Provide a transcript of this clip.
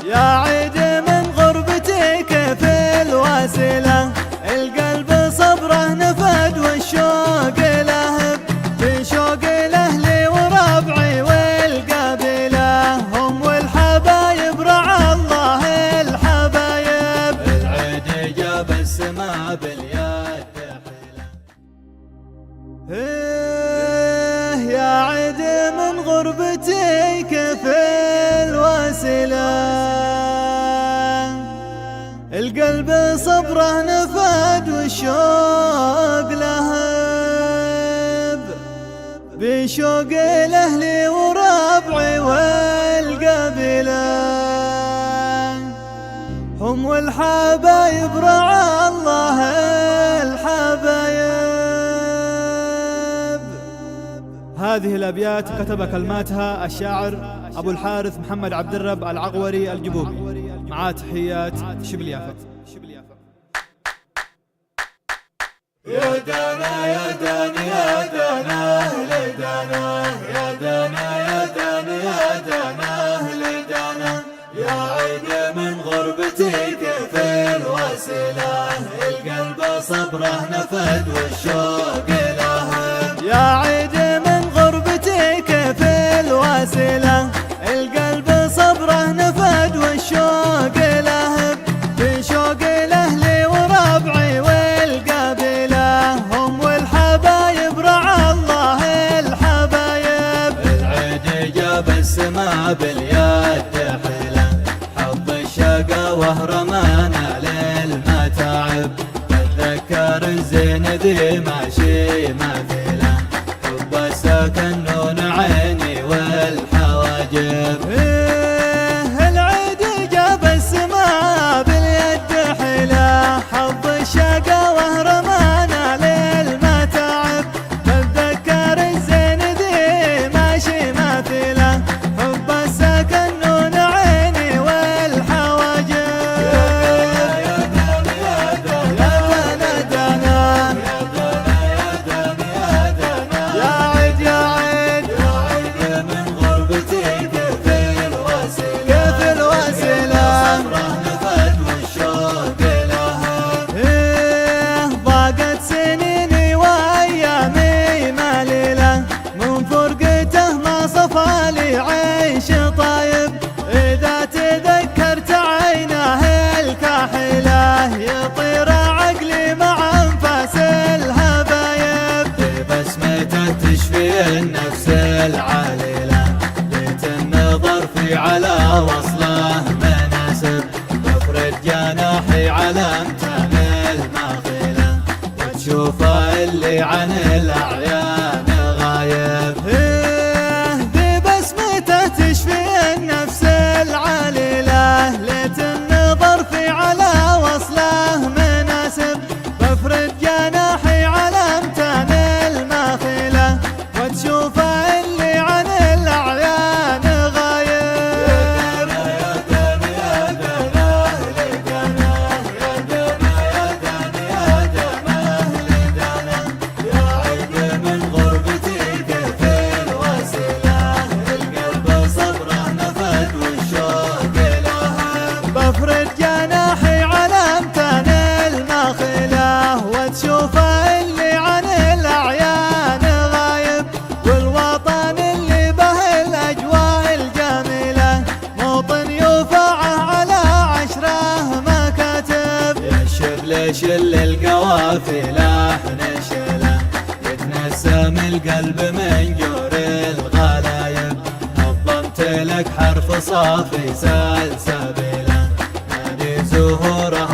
يا عيد من غربتي كيف الواسلة، القلب صبره نفد والشوق لهب، بشوق لأهلي وربعي والقبيلة، هم والحبايب رعى الله الحبايب. العيد جاب السما باليد يا عيد من غربتي كيف الواسلة، القلب صبره نفد والشوق لهب، بشوق لأهلي وربعي والقبيلة، هم والحبايب رعى الله الحبايب. هذه الأبيات كتب كلماتها الشاعر أبو الحارث محمد عبد الرب العغوري الجبوبي، مع تحيات شبل يافا. يا دانا يا دانا يا دانا أهل دانا، يا دانا يا دانا يا دانا أهل دانا، يا عيد من غربتي كيف الواسلة، القلب صبره نفد والشوق لهب. يا عيد من غربتي كيف الواسلة، القلب صبره نفد والشوق لهب، بشوق لأهلي وربعي والقبيلة، هم والحبايب رعى الله الحبايب. العيد جاب السما باليد حيلة، حب الشقاوة رمانا للمتاعب، اتذكر الزين ذي ماشي مثيله، حب السكن نون عيني والحواجب. العيد جاب السما باليد حيلة، حب الشقاوة رمانا للمتاعب، تتذكر الزين ذي ماشي مثيله، حب السكن نون عيني والحواجب. يا دانا يا دانا يا دانا يا دانا يا دانا، يا عيد يا عيد يا عيد من غربتي كيف الواسلة، كيف الواسلة، صبره نفد والشوق لهب. ضاقت سنيني وأيامي مليلة، من فرقته ما صفى لي عيش طايب، إذا تذكرت عيناه الكاحلة، يطير عقلي مع أنفاس الهبايب. بسمته تشفي النفس العليلة، ليت النظر في على وصله مناسب، بفرد جناحي على امتن الماخلة، وتشوفه اللي عن الأعيان غايب. ببسمته تشفي النفس العليلة، ليت النظر في على وصله مناسب، بفرد جناحي على امتن الماخلة، وتشوف اللي عن الأعيان غايب. يا دانا يا دانا أهل دانا، يا دانا يا دانا يا دانا أهل دانا، يا عيد من غربتي كيف الواسلة، القلب صبره نفد والشوق لهب. بفرد جناحي على امتن الماخلة، وتشوف اللي عن الأعيان غايب، والوطن اللي به الأجواء الجميلة، موطن يوفعه على عشره مكاتب. يا الشبل شل القوافل نشله، يتنسم القلب من جور الغلايب، نظمت لك حرف صافي سلسبيله، نادي زهوره